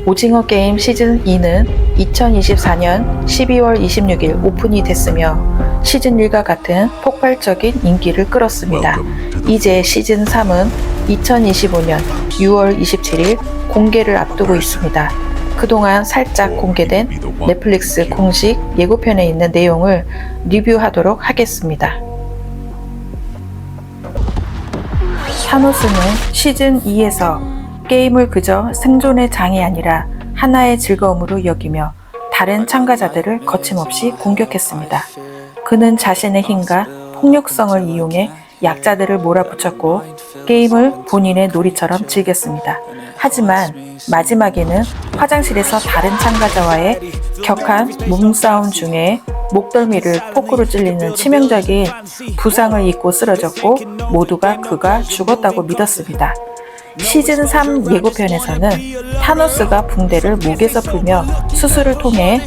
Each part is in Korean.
오징어 게임 시즌2는 2024년 12월 26일 오픈이 됐으며 시즌1과 같은 폭발적인 인기를 끌었습니다. 이제 시즌3은 2025년 6월 27일 공개를 앞두고 있습니다. 그동안 살짝 공개된 넷플릭스 공식 예고편에 있는 내용을 리뷰하도록 하겠습니다. 타노스는 시즌2에서 게임을 그저 생존의 장이 아니라 하나의 즐거움으로 여기며 다른 참가자들을 거침없이 공격했습니다. 그는 자신의 힘과 폭력성을 이용해 약자들을 몰아붙였고 게임을 본인의 놀이처럼 즐겼습니다. 하지만 마지막에는 화장실에서 다른 참가자와의 격한 몸싸움 중에 목덜미를 포크로 찔리는 치명적인 부상을 입고 쓰러졌고 모두가 그가 죽었다고 믿었습니다. 시즌3 예고편에서는 타노스가 붕대를 목에서 풀며 수술을 통해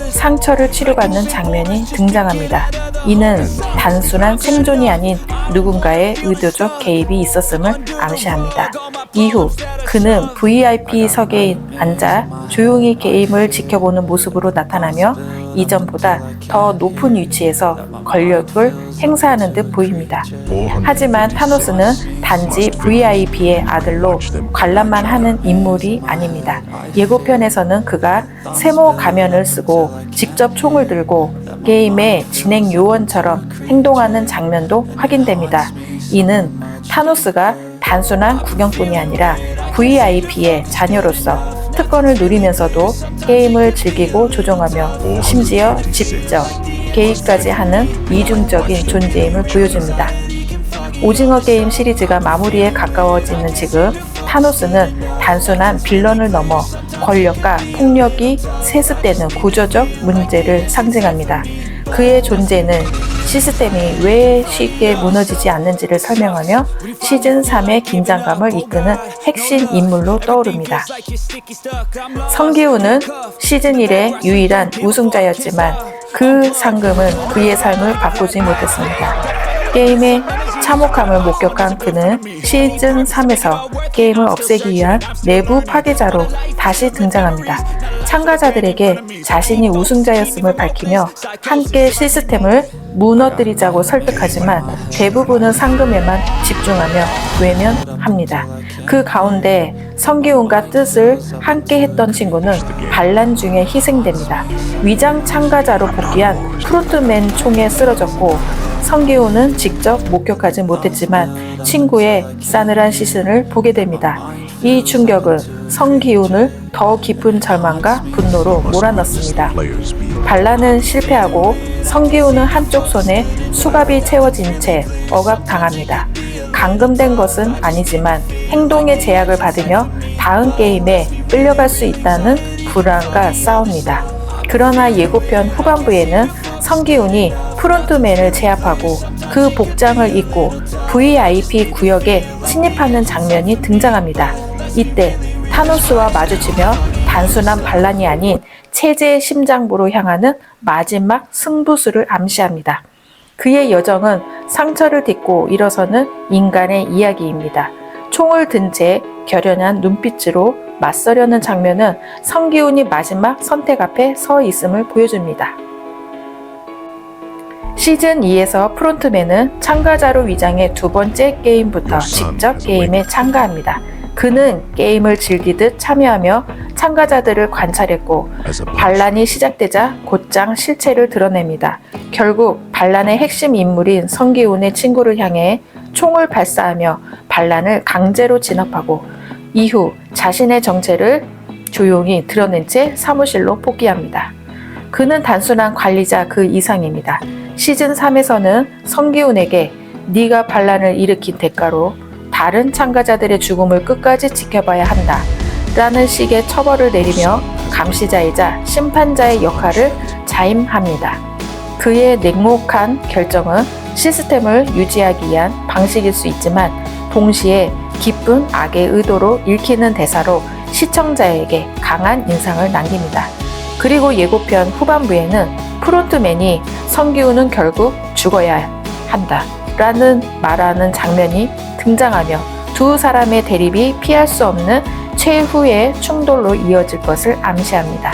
상처를 치료받는 장면이 등장합니다. 이는 단순한 생존이 아닌 누군가의 의도적 개입이 있었음을 암시합니다. 이후 그는 VIP석에 앉아 조용히 게임을 지켜보는 모습으로 나타나며 이전보다 더 높은 위치에서 권력을 행사하는 듯 보입니다. 하지만 타노스는 단지 VIP의 아들로 관람만 하는 인물이 아닙니다. 예고편에서는 그가 세모 가면을 쓰고 직접 총을 들고 게임의 진행 요원처럼 행동하는 장면도 확인됩니다. 이는 타노스가 단순한 구경꾼이 아니라 VIP의 자녀로서 특권을 누리면서도 게임을 즐기고 조종하며 심지어 직접 개입까지 하는 이중적인 존재임을 보여줍니다. 오징어 게임 시리즈가 마무리에 가까워지는 지금 타노스는 단순한 빌런을 넘어 권력과 폭력이 세습되는 구조적 문제를 상징합니다. 그의 존재는 시스템이 왜 쉽게 무너지지 않는지를 설명하며 시즌3의 긴장감을 이끄는 핵심 인물로 떠오릅니다. 성기훈은 시즌1의 유일한 우승자였지만 그 상금은 그의 삶을 바꾸지 못했습니다. 게임의 참혹함을 목격한 그는 시즌3에서 게임을 없애기 위한 내부 파괴자로 다시 등장합니다. 참가자들에게 자신이 우승자였음을 밝히며 함께 시스템을 무너뜨리자고 설득하지만 대부분은 상금에만 집중하며 외면합니다. 그 가운데 성기훈과 뜻을 함께 했던 친구는 반란 중에 희생됩니다. 위장 참가자로 복귀한 프론트맨 총에 쓰러졌고 성기훈은 직접 목격하지 못했지만 친구의 싸늘한 시선을 보게 됩니다. 이 충격은 성기훈을 더 깊은 절망과 분노로 몰아넣습니다. 반란은 실패하고 성기훈은 한쪽 손에 수갑이 채워진 채 억압당합니다. 감금된 것은 아니지만 행동의 제약을 받으며 다음 게임에 끌려갈 수 있다는 불안과 싸웁니다. 그러나 예고편 후반부에는 성기훈이 프론트맨을 제압하고 그 복장을 입고 VIP 구역에 침입하는 장면이 등장합니다. 이때 타노스와 마주치며 단순한 반란이 아닌 체제의 심장부로 향하는 마지막 승부수를 암시합니다. 그의 여정은 상처를 딛고 일어서는 인간의 이야기입니다. 총을 든 채 결연한 눈빛으로 맞서려는 장면은 성기훈이 마지막 선택 앞에 서 있음을 보여줍니다. 시즌2에서 프론트맨은 참가자로 위장해 두 번째 게임부터 직접 게임에 참가합니다. 그는 게임을 즐기듯 참여하며 참가자들을 관찰했고 반란이 시작되자 곧장 실체를 드러냅니다. 결국 반란의 핵심 인물인 성기훈의 친구를 향해 총을 발사하며 반란을 강제로 진압하고 이후 자신의 정체를 조용히 드러낸 채 사무실로 복귀합니다. 그는 단순한 관리자 그 이상입니다. 시즌3에서는 성기훈에게 네가 반란을 일으킨 대가로 다른 참가자들의 죽음을 끝까지 지켜봐야 한다 라는 식의 처벌을 내리며 감시자이자 심판자의 역할을 자임합니다. 그의 냉혹한 결정은 시스템을 유지하기 위한 방식일 수 있지만 동시에 깊은 악의 의도로 읽히는 대사로 시청자에게 강한 인상을 남깁니다. 그리고 예고편 후반부에는 프론트맨이 성기훈은 결국 죽어야 한다 라는 말하는 장면이 등장하며 두 사람의 대립이 피할 수 없는 최후의 충돌로 이어질 것을 암시합니다.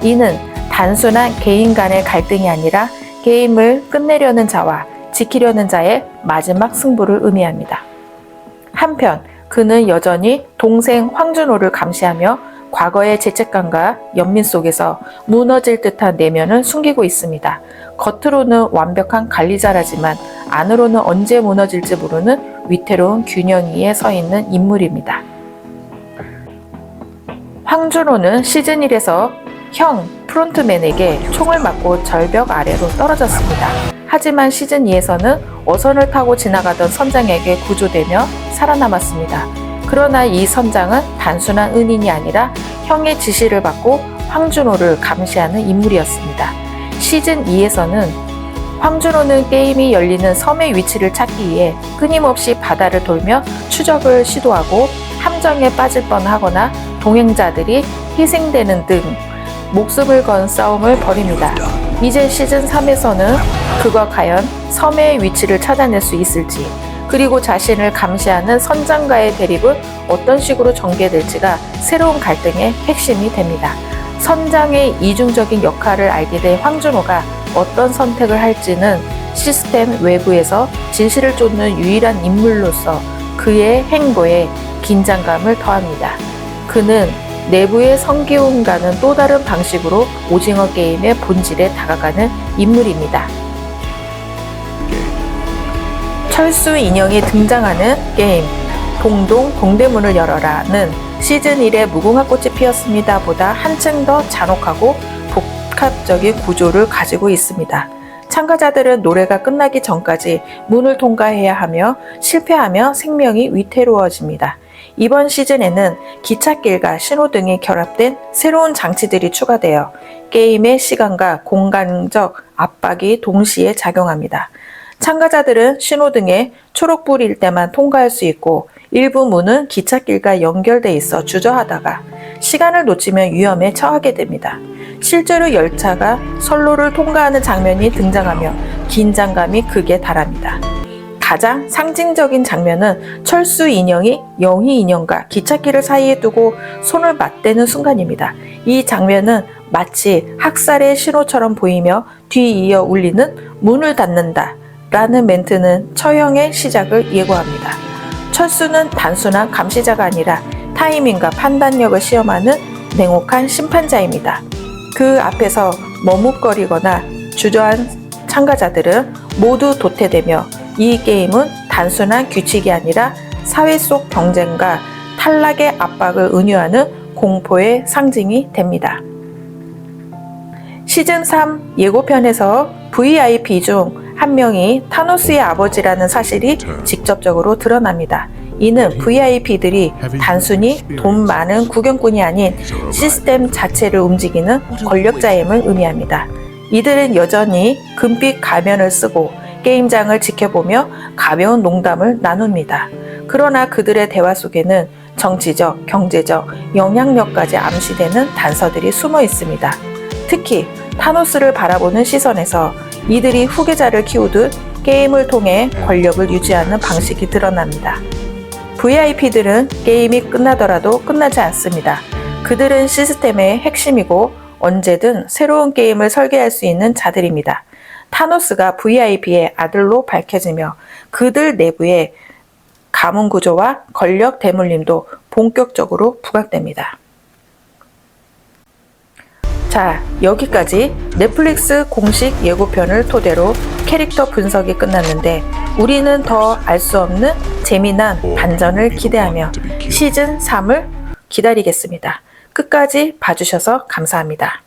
이는 단순한 개인 간의 갈등이 아니라 게임을 끝내려는 자와 지키려는 자의 마지막 승부를 의미합니다. 한편 그는 여전히 동생 황준호를 감시하며 과거의 죄책감과 연민 속에서 무너질 듯한 내면을 숨기고 있습니다. 겉으로는 완벽한 관리자라지만 안으로는 언제 무너질지 모르는 위태로운 균형 위에 서 있는 인물입니다. 황준호는 시즌 1에서 형 프론트맨에게 총을 맞고 절벽 아래로 떨어졌습니다. 하지만 시즌 2에서는 어선을 타고 지나가던 선장에게 구조되며 살아남았습니다. 그러나 이 선장은 단순한 은인이 아니라 형의 지시를 받고 황준호를 감시하는 인물이었습니다. 시즌 2에서는 황준호는 게임이 열리는 섬의 위치를 찾기 위해 끊임없이 바다를 돌며 추적을 시도하고 함정에 빠질 뻔하거나 동행자들이 희생되는 등 목숨을 건 싸움을 벌입니다. 이제 시즌 3에서는 그가 과연 섬의 위치를 찾아낼 수 있을지, 그리고 자신을 감시하는 선장과의 대립은 어떤 식으로 전개될지가 새로운 갈등의 핵심이 됩니다. 선장의 이중적인 역할을 알게 된 황준호가 어떤 선택을 할지는 시스템 외부에서 진실을 쫓는 유일한 인물로서 그의 행보에 긴장감을 더합니다. 그는 내부의 성기훈과는 또 다른 방식으로 오징어 게임의 본질에 다가가는 인물입니다. 철수 인형이 등장하는 게임 동대문을 열어라는 시즌 1의 무궁화 꽃이 피었습니다 보다 한층 더 잔혹하고 복합적인 구조를 가지고 있습니다. 참가자들은 노래가 끝나기 전까지 문을 통과해야 하며 실패하며 생명이 위태로워집니다. 이번 시즌에는 기찻길과 신호등이 결합된 새로운 장치들이 추가되어 게임의 시간과 공간적 압박이 동시에 작용합니다. 참가자들은 신호등에 초록불일 때만 통과할 수 있고 일부 문은 기찻길과 연결돼 있어 주저하다가 시간을 놓치면 위험에 처하게 됩니다. 실제로 열차가 선로를 통과하는 장면이 등장하며 긴장감이 극에 달합니다. 가장 상징적인 장면은 철수 인형이 영희 인형과 기찻길을 사이에 두고 손을 맞대는 순간입니다. 이 장면은 마치 학살의 신호처럼 보이며 뒤이어 울리는 문을 닫는다 라는 멘트는 처형의 시작을 예고합니다. 철수는 단순한 감시자가 아니라 타이밍과 판단력을 시험하는 냉혹한 심판자입니다. 그 앞에서 머뭇거리거나 주저한 참가자들은 모두 도태되며 이 게임은 단순한 규칙이 아니라 사회 속 경쟁과 탈락의 압박을 은유하는 공포의 상징이 됩니다. 시즌 3 예고편에서 VIP 중 한 명이 타노스의 아버지라는 사실이 직접적으로 드러납니다. 이는 VIP들이 단순히 돈 많은 구경꾼이 아닌 시스템 자체를 움직이는 권력자임을 의미합니다. 이들은 여전히 금빛 가면을 쓰고 게임장을 지켜보며 가벼운 농담을 나눕니다. 그러나 그들의 대화 속에는 정치적, 경제적 영향력까지 암시되는 단서들이 숨어 있습니다. 특히 타노스를 바라보는 시선에서 이들이 후계자를 키우듯 게임을 통해 권력을 유지하는 방식이 드러납니다. VIP들은 게임이 끝나더라도 끝나지 않습니다. 그들은 시스템의 핵심이고 언제든 새로운 게임을 설계할 수 있는 자들입니다. 타노스가 VIP의 아들로 밝혀지며 그들 내부의 가문 구조와 권력 대물림도 본격적으로 부각됩니다. 자, 여기까지 넷플릭스 공식 예고편을 토대로 캐릭터 분석이 끝났는데 우리는 더 알 수 없는 재미난 반전을 기대하며 시즌 3을 기다리겠습니다. 끝까지 봐주셔서 감사합니다.